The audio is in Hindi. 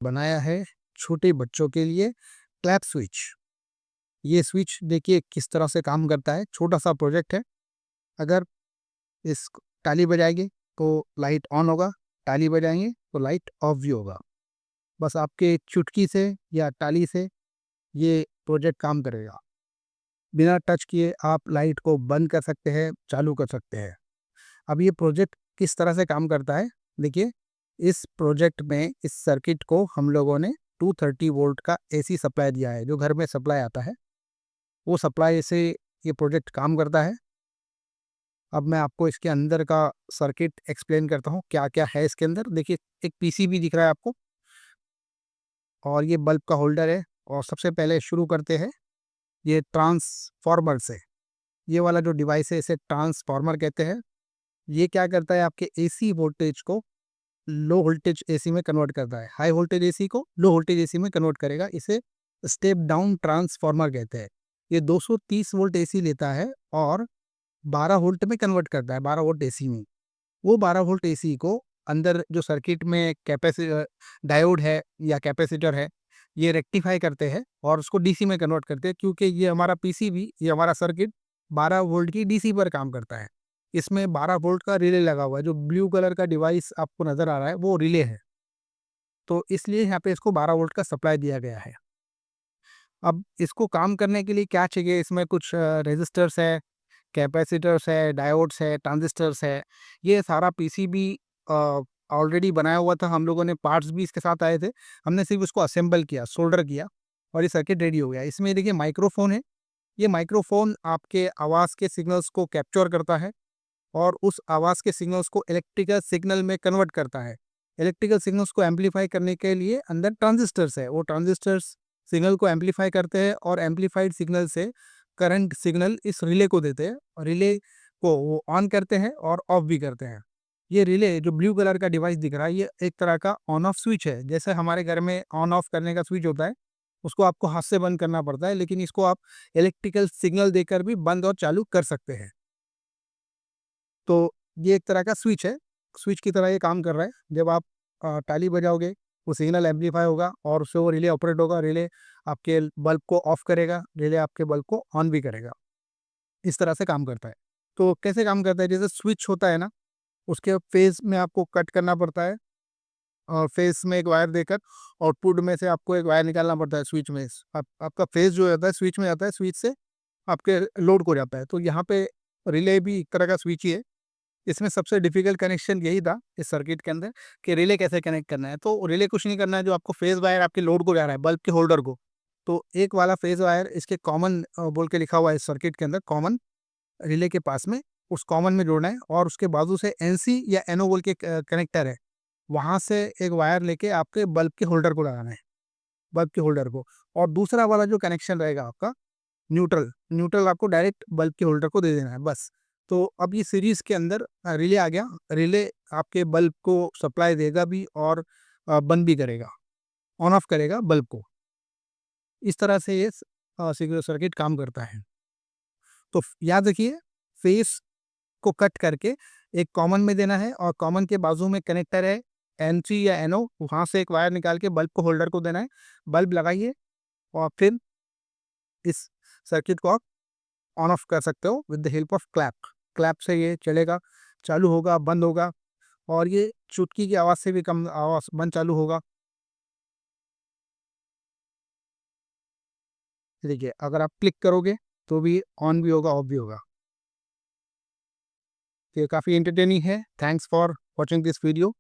बनाया है छोटे बच्चों के लिए क्लैप स्विच। ये स्विच देखिए किस तरह से काम करता है। छोटा सा प्रोजेक्ट है। अगर इस ताली बजाएंगे तो लाइट ऑन होगा, ताली बजाएंगे तो लाइट ऑफ भी होगा। बस आपके चुटकी से या ताली से ये प्रोजेक्ट काम करेगा। बिना टच किए आप लाइट को बंद कर सकते हैं, चालू कर सकते हैं। अब ये प्रोजेक्ट किस तरह से काम करता है देखिए। इस प्रोजेक्ट में इस सर्किट को हम लोगों ने 230 वोल्ट का एसी सप्लाई दिया है। जो घर में सप्लाई आता है वो सप्लाई से ये प्रोजेक्ट काम करता है। अब मैं आपको इसके अंदर का सर्किट एक्सप्लेन करता हूँ क्या क्या है इसके अंदर। देखिए एक पीसीबी दिख रहा है आपको, और ये बल्ब का होल्डर है। और सबसे पहले शुरू करते हैं ये ट्रांसफार्मर से। ये वाला जो डिवाइस है इसे ट्रांसफार्मर कहते हैं। ये क्या करता है, आपके एसी वोल्टेज को लो वोल्टेज एसी में कन्वर्ट करता है। हाई वोल्टेज एसी को लो वोल्टेज एसी में कन्वर्ट करेगा। इसे स्टेप डाउन ट्रांसफार्मर कहते हैं। ये 230 वोल्ट एसी लेता है और 12 वोल्ट में कन्वर्ट करता है, 12 वोल्ट एसी में। वो 12 वोल्ट एसी को अंदर जो सर्किट में डायोड है या कैपेसिटर है, ये रेक्टिफाई करते हैं और उसको डीसी में कन्वर्ट करते हैं। क्योंकि ये हमारा पीसीबी, ये हमारा सर्किट 12 वोल्ट की डीसी पर काम करता है। इसमें 12 वोल्ट का रिले लगा हुआ है। जो ब्लू कलर का डिवाइस आपको नजर आ रहा है वो रिले है। तो इसलिए यहाँ पे इसको 12 वोल्ट का सप्लाई दिया गया है। अब इसको काम करने के लिए क्या चाहिए, इसमें कुछ रेजिस्टर्स है, कैपेसिटर्स है, डायोड्स है, ट्रांजिस्टर्स है। ये सारा पीसीबी ऑलरेडी बनाया हुआ था। हम लोगों ने पार्ट्स भी इसके साथ आए थे। हमने सिर्फ उसको असेंबल किया, सोल्डर किया और ये सर्किट रेडी हो गया। इसमें देखिए माइक्रोफोन है। ये माइक्रोफोन आपके आवाज़ के सिग्नल्स को कैप्चर करता है और उस आवाज़ के सिग्नल्स को इलेक्ट्रिकल सिग्नल में कन्वर्ट करता है। इलेक्ट्रिकल सिग्नल्स को एम्पलीफाई करने के लिए अंदर ट्रांजिस्टर्स है। वो ट्रांजिस्टर्स सिग्नल को एम्पलीफाई करते हैं और एम्पलीफाइड सिग्नल से करंट सिग्नल इस रिले को देते हैं और रिले को वो ऑन करते हैं और ऑफ भी करते हैं। ये रिले जो ब्लू कलर का डिवाइस दिख रहा है ये एक तरह का ऑन ऑफ स्विच है। जैसे हमारे घर में ऑन ऑफ करने का स्विच होता है, उसको आपको हाथ से बंद करना पड़ता है, लेकिन इसको आप इलेक्ट्रिकल सिग्नल देकर भी बंद और चालू कर सकते हैं। तो ये एक तरह का स्विच है। स्विच की तरह ये काम कर रहा है। जब आप ताली बजाओगे वो सिग्नल एम्पलीफाई होगा और उससे वो रिले ऑपरेट होगा। रिले आपके बल्ब को ऑफ करेगा, रिले आपके बल्ब को ऑन भी करेगा। इस तरह से काम करता है। तो कैसे काम करता है, जैसे स्विच होता है ना, उसके फेज में आपको कट करना पड़ता है और फेज में एक वायर देकर आउटपुट में से आपको एक वायर निकालना पड़ता है स्विच में। आपका फेज जो होता है स्विच में जाता है, स्विच से आपके लोड को जाता है। तो यहाँ पे रिले भी एक तरह का स्विच ही है। इसमें सबसे डिफिकल्ट कनेक्शन यही था इस सर्किट के अंदर कि रिले कैसे कनेक्ट करना है। तो रिले कुछ नहीं करना है, जो आपको फेज वायर आपके लोड को जा रहा है, बल्ब के होल्डर को, तो एक वाला फेज वायर इसके कॉमन बोल के लिखा हुआ है इस सर्किट के अंदर, कॉमन रिले के पास में, उस कॉमन में जोड़ना है। और उसके बाजू से एनसी या एनओ बोल के कनेक्टर है, वहां से एक वायर लेके आपके बल्ब के होल्डर को लगाना है, बल्ब के होल्डर को। और दूसरा वाला जो कनेक्शन रहेगा आपका न्यूट्रल, न्यूट्रल आपको डायरेक्ट बल्ब के होल्डर को दे देना है बस। तो अब ये सीरीज के अंदर रिले आ गया। रिले आपके बल्ब को सप्लाई देगा भी और बंद भी करेगा, ऑन ऑफ करेगा बल्ब को। इस तरह से ये सिग्नल सर्किट काम करता है। तो याद रखिए, फेस को कट करके एक कॉमन में देना है और कॉमन के बाजू में कनेक्टर है एनसी या एनओ, वहां से एक वायर निकाल के बल्ब को होल्डर को देना है। बल्ब लगाइए और फिर इस सर्किट को आप ऑन ऑफ कर सकते हो with the help of clap. Clap से ये चलेगा, चालू होगा, बंद होगा, और ये चुटकी की आवाज़ से भी कम आवाज़ बंद चालू होगा। देखिए अगर आप क्लिक करोगे तो भी ऑन भी होगा, ऑफ भी होगा। ये काफ़ी एंटरटेनिंग है। Thanks for watching this video.